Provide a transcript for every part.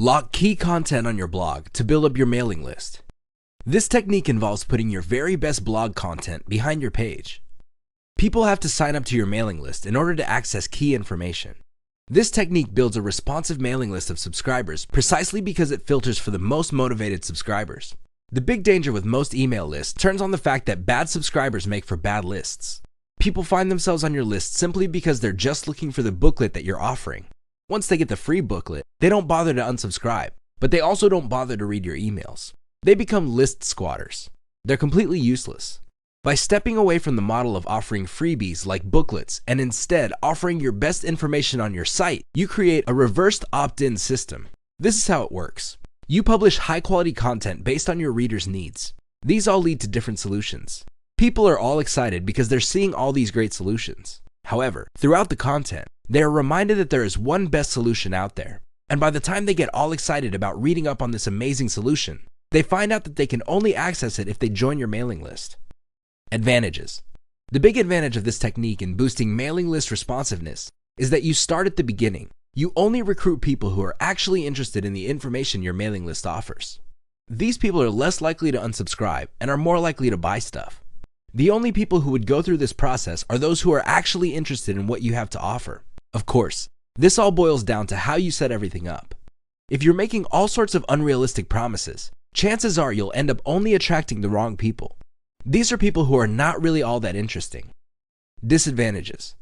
Lock key content on your blog to build up your mailing list. This technique involves putting your very best blog content behind your page. People have to sign up to your mailing list in order to access key information. This technique builds a responsive mailing list of subscribers precisely because it filters for the most motivated subscribers. The big danger with most email lists turns on the fact that bad subscribers make for bad lists. People find themselves on your list simply because they're just looking for the booklet that you're offering. Once they get the free booklet, they don't bother to unsubscribe, but they also don't bother to read your emails. They become list squatters. They're completely useless. By stepping away from the model of offering freebies like booklets and instead offering your best information on your site, you create a reversed opt-in system. This is how it works. You publish high-quality content based on your readers' needs. These all lead to different solutions. People are all excited because they're seeing all these great solutions. However, throughout the content, they are reminded that there is one best solution out there. And by the time they get all excited about reading up on this amazing solution, they find out that they can only access it if they join your mailing list. Advantages. The big advantage of this technique in boosting mailing list responsiveness is that you start at the beginning. You only recruit people who are actually interested in the information your mailing list offers. These people are less likely to unsubscribe and are more likely to buy stuff. The only people who would go through this process are those who are actually interested in what you have to offer. Of course, this all boils down to how you set everything up. If you're making all sorts of unrealistic promises, chances are you'll end up only attracting the wrong people. These are people who are not really all that interesting. Disadvantages.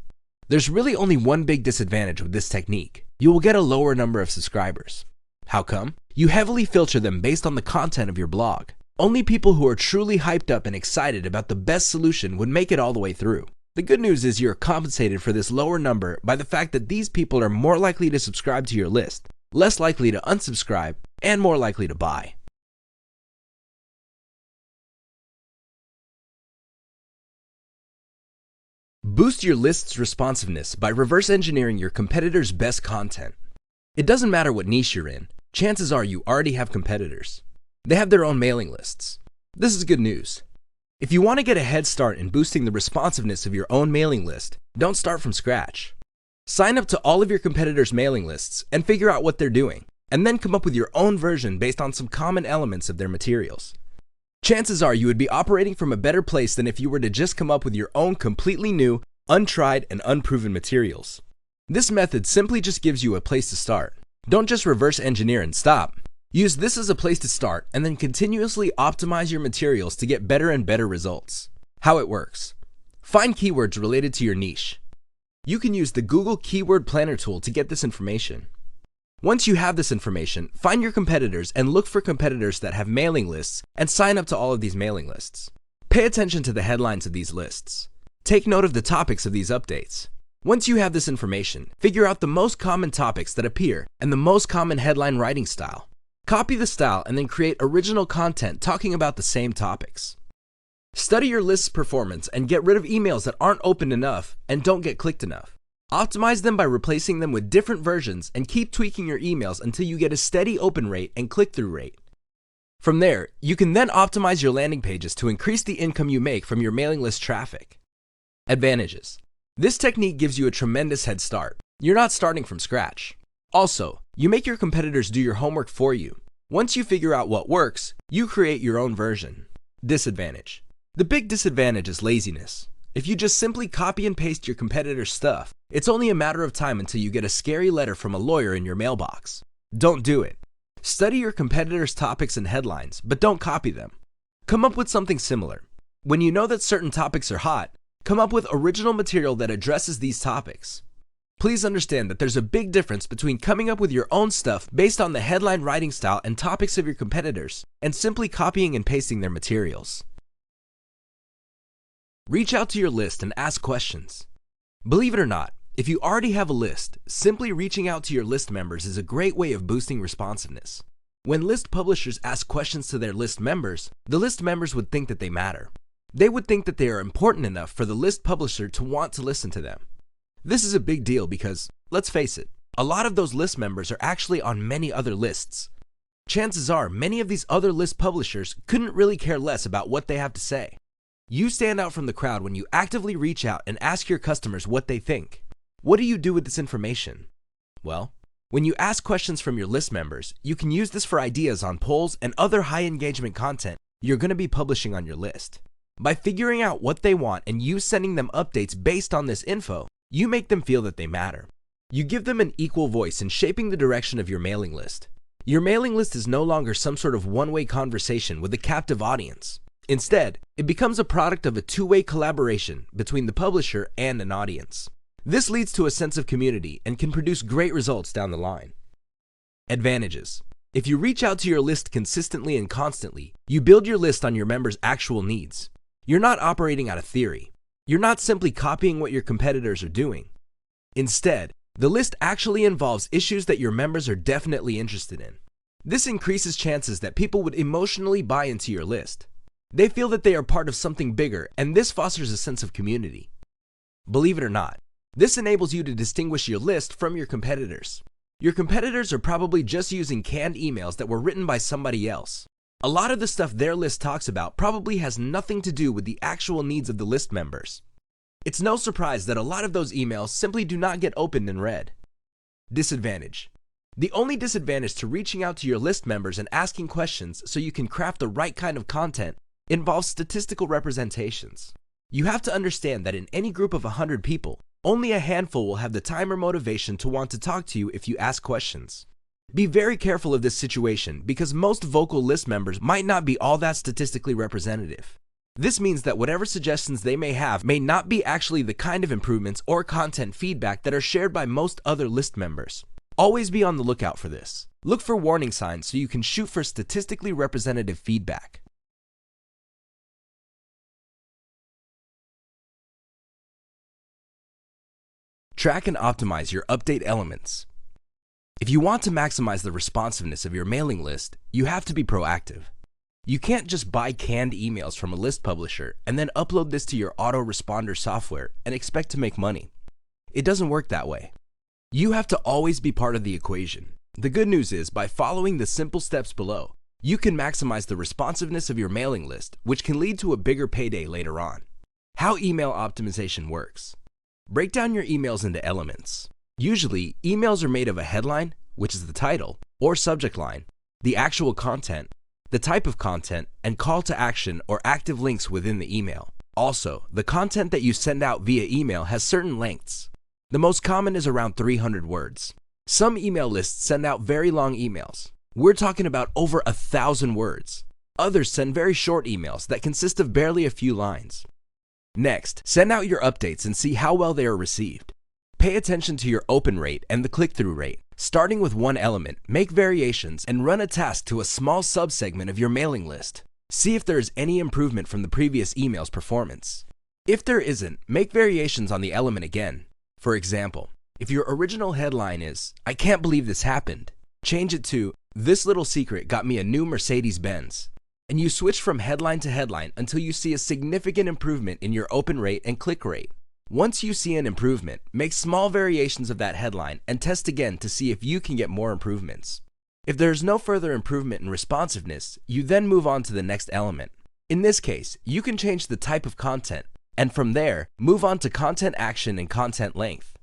There's really only one big disadvantage with this technique. You will get a lower number of subscribers. How come? You heavily filter them based on the content of your blog. Only people who are truly hyped up and excited about the best solution would make it all the way through. The good news is you're compensated for this lower number by the fact that these people are more likely to subscribe to your list, less likely to unsubscribe, and more likely to buy. Boost your list's responsiveness by reverse engineering your competitors' best content. It doesn't matter what niche you're in, chances are you already have competitors. They have their own mailing lists. This is good news. If you want to get a head start in boosting the responsiveness of your own mailing list, don't start from scratch. Sign up to all of your competitors' mailing lists and figure out what they're doing, and then come up with your own version based on some common elements of their materials. Chances are you would be operating from a better place than if you were to just come up with your own completely new, untried, and unproven materials. This method simply just gives you a place to start. Don't just reverse engineer and stop. Use this as a place to start and then continuously optimize your materials to get better and better results. How it works. Find keywords related to your niche. You can use the Google Keyword Planner tool to get this information. Once you have this information, find your competitors and look for competitors that have mailing lists and sign up to all of these mailing lists. Pay attention to the headlines of these lists. Take note of the topics of these updates. Once you have this information, figure out the most common topics that appear and the most common headline writing style. Copy the style and then create original content talking about the same topics. Study your list's performance and get rid of emails that aren't opened enough and don't get clicked enough. Optimize them by replacing them with different versions and keep tweaking your emails until you get a steady open rate and click-through rate. From there, you can then optimize your landing pages to increase the income you make from your mailing list traffic. Advantages. This technique gives you a tremendous head start. You're not starting from scratch. Also, you make your competitors do your homework for you. Once you figure out what works, you create your own version. Disadvantage. The big disadvantage is laziness. If you just simply copy and paste your competitor's stuff, it's only a matter of time until you get a scary letter from a lawyer in your mailbox. Don't do it. Study your competitors' topics and headlines, but don't copy them. Come up with something similar. When you know that certain topics are hot, come up with original material that addresses these topics. Please understand that there's a big difference between coming up with your own stuff based on the headline writing style and topics of your competitors and simply copying and pasting their materials. Reach out to your list and ask questions. Believe it or not, if you already have a list, simply reaching out to your list members is a great way of boosting responsiveness. When list publishers ask questions to their list members, the list members would think that they matter. They would think that they are important enough for the list publisher to want to listen to them. This is a big deal because, let's face it, a lot of those list members are actually on many other lists. Chances are many of these other list publishers couldn't really care less about what they have to say. You stand out from the crowd when you actively reach out and ask your customers what they think. What do you do with this information? Well, When you ask questions from your list members, you can use this for ideas on polls and other high engagement content you're going to be publishing on your list. By figuring out what they want and you sending them updates based on this info, you make them feel that they matter. You give them an equal voice in shaping the direction of your mailing list. Your mailing list is no longer some sort of one-way conversation with a captive audience. Instead, it becomes a product of a two-way collaboration between the publisher and an audience. This leads to a sense of community and can produce great results down the line. Advantages. If you reach out to your list consistently and constantly, you build your list on your members' actual needs. You're not operating out of theory. You're not simply copying what your competitors are doing. Instead, the list actually involves issues that your members are definitely interested in. This increases chances that people would emotionally buy into your list. They feel that they are part of something bigger, and this fosters a sense of community. Believe it or not, this enables you to distinguish your list from your competitors. Your competitors are probably just using canned emails that were written by somebody else. A lot of the stuff their list talks about probably has nothing to do with the actual needs of the list members. It's no surprise that a lot of those emails simply do not get opened and read. Disadvantage. The only disadvantage to reaching out to your list members and asking questions so you can craft the right kind of content involves statistical representations. You have to understand that in any group of 100 people, only a handful will have the time or motivation to want to talk to you if you ask questions. Be very careful of this situation because most vocal list members might not be all that statistically representative. This means that whatever suggestions they may have may not be actually the kind of improvements or content feedback that are shared by most other list members. Always be on the lookout for this. Look for warning signs so you can shoot for statistically representative feedback. Track and optimize your update elements. If you want to maximize the responsiveness of your mailing list, you have to be proactive. You can't just buy canned emails from a list publisher and then upload this to your autoresponder software and expect to make money. It doesn't work that way. You have to always be part of the equation. The good news is, by following the simple steps below, you can maximize the responsiveness of your mailing list, which can lead to a bigger payday later on. How email optimization works. Break down your emails into elements. Usually, emails are made of a headline, which is the title, or subject line, the actual content, the type of content, and call to action or active links within the email. Also, the content that you send out via email has certain lengths. The most common is around 300 words. Some email lists send out very long emails. We're talking about over 1,000 words. Others send very short emails that consist of barely a few lines. Next, send out your updates and see how well they are received. Pay attention to your open rate and the click-through rate. Starting with one element, make variations and run a task to a small subsegment of your mailing list. See if there is any improvement from the previous email's performance. If there isn't, make variations on the element again. For example, if your original headline is, "I can't believe this happened," change it to, "This little secret got me a new Mercedes-Benz." And you switch from headline to headline until you see a significant improvement in your open rate and click rate. Once you see an improvement, make small variations of that headline and test again to see if you can get more improvements. If there is no further improvement in responsiveness, you then move on to the next element. In this case, you can change the type of content, and from there, move on to content action and content length.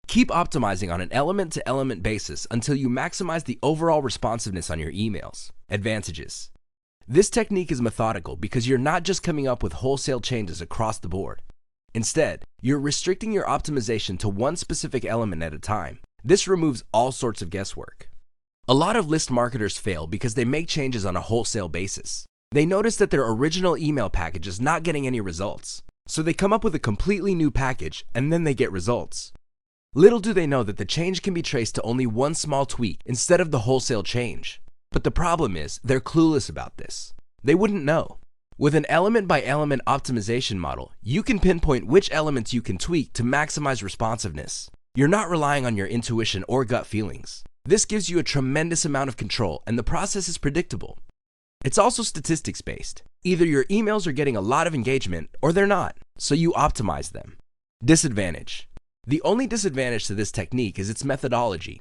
Keep optimizing on an element-to-element basis until you maximize the overall responsiveness on your emails. Advantages. This technique is methodical because you're not just coming up with wholesale changes across the board. Instead, you're restricting your optimization to one specific element at a time. This removes all sorts of guesswork. A lot of list marketers fail because they make changes on a wholesale basis. They notice that their original email package is not getting any results, so they come up with a completely new package and then they get results. Little do they know that the change can be traced to only one small tweak instead of the wholesale change. But the problem is, they're clueless about this. They wouldn't know. With an element-by-element optimization model, you can pinpoint which elements you can tweak to maximize responsiveness. You're not relying on your intuition or gut feelings. This gives you a tremendous amount of control, and the process is predictable. It's also statistics-based. Either your emails are getting a lot of engagement, or they're not, so you optimize them. Disadvantage. The only disadvantage to this technique is its methodology.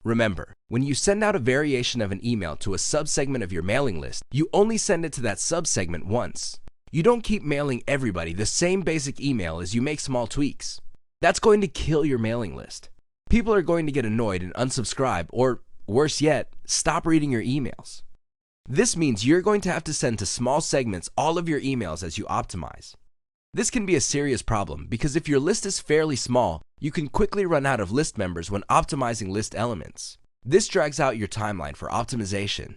Remember, when you send out a variation of an email to a subsegment of your mailing list, you only send it to that subsegment once. You don't keep mailing everybody the same basic email as you make small tweaks. That's going to kill your mailing list. people are going to get annoyed and unsubscribe, or worse yet, stop reading your emails. This means you're going to have to send to small segments all of your emails as you optimize. This can be a serious problem because if your list is fairly small, you can quickly run out of list members when optimizing list elements. This drags out your timeline for optimization.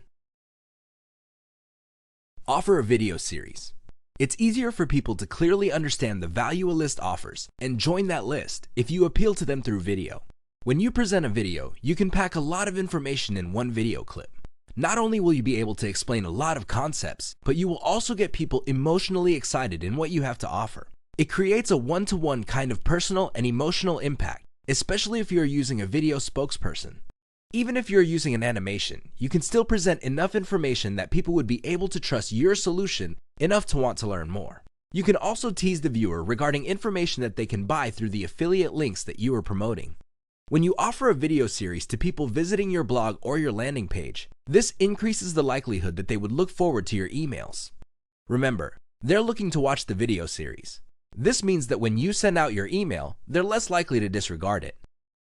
Offer a video series. It's easier for people to clearly understand the value a list offers and join that list if you appeal to them through video. When you present a video, you can pack a lot of information in one video clip. Not only will you be able to explain a lot of concepts, but you will also get people emotionally excited in what you have to offer. It creates a one-to-one kind of personal and emotional impact, especially if you're using a video spokesperson. Even if you're using an animation, you can still present enough information that people would be able to trust your solution enough to want to learn more. You can also tease the viewer regarding information that they can buy through the affiliate links that you are promoting. When you offer a video series to people visiting your blog or your landing page, this increases the likelihood that they would look forward to your emails. Remember, they're looking to watch the video series. This means that when you send out your email, they're less likely to disregard it.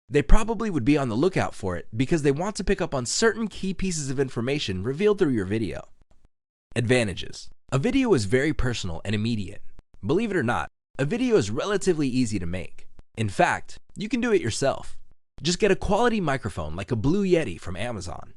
They probably would be on the lookout for it because they want to pick up on certain key pieces of information revealed through your video. Advantages. A video is very personal and immediate. Believe it or not, a video is relatively easy to make. In fact, you can do it yourself. Just get a quality microphone like a Blue Yeti from Amazon.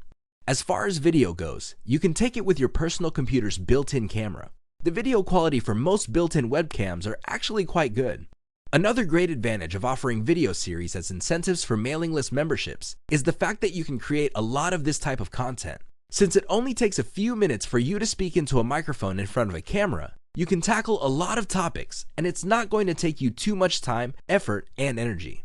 As far as video goes, you can take it with your personal computer's built-in camera. The video quality for most built-in webcams are actually quite good. Another great advantage of offering video series as incentives for mailing list memberships is the fact that you can create a lot of this type of content. Since it only takes a few minutes for you to speak into a microphone in front of a camera, you can tackle a lot of topics and it's not going to take you too much time, effort, and energy.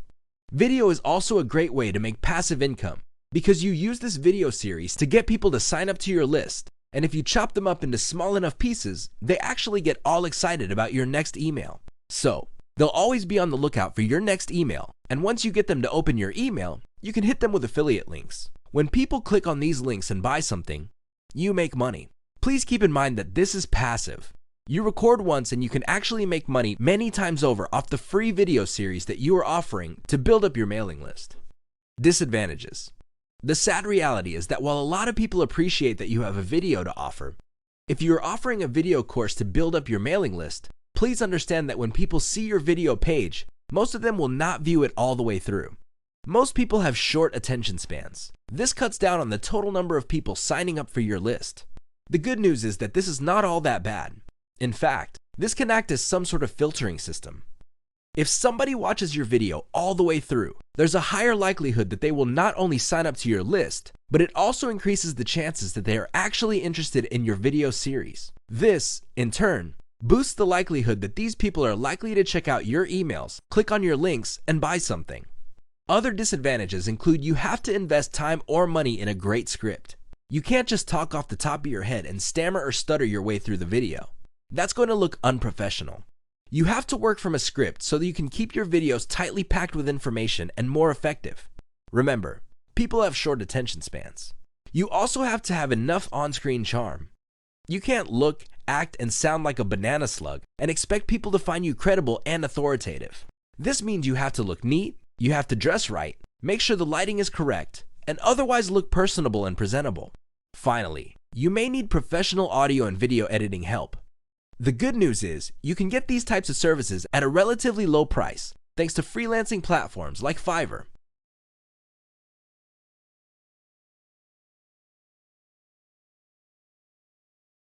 Video is also a great way to make passive income because you use this video series to get people to sign up to your list, and if you chop them up into small enough pieces, they actually get all excited about your next email. So, they'll always be on the lookout for your next email, and once you get them to open your email, you can hit them with affiliate links. When people click on these links and buy something, you make money. Please keep in mind that this is passive. You record once and you can actually make money many times over off the free video series that you are offering to build up your mailing list. Disadvantages. The sad reality is that while a lot of people appreciate that you have a video to offer, if you are offering a video course to build up your mailing list, please understand that when people see your video page, most of them will not view it all the way through. Most people have short attention spans. This cuts down on the total number of people signing up for your list. The good news is that this is not all that bad. In fact, this can act as some sort of filtering system. If somebody watches your video all the way through, there's a higher likelihood that they will not only sign up to your list, but it also increases the chances that they are actually interested in your video series. This, in turn, boosts the likelihood that these people are likely to check out your emails, click on your links, and buy something. Other disadvantages include you have to invest time or money in a great script. You can't just talk off the top of your head and stammer or stutter your way through the video. That's going to look unprofessional. You have to work from a script so that you can keep your videos tightly packed with information and more effective. Remember, people have short attention spans. You also have to have enough on-screen charm. You can't look, act, and sound like a banana slug and expect people to find you credible and authoritative. This means you have to look neat, you have to dress right, make sure the lighting is correct, and otherwise look personable and presentable. Finally, you may need professional audio and video editing help. The good news is, you can get these types of services at a relatively low price, thanks to freelancing platforms like Fiverr.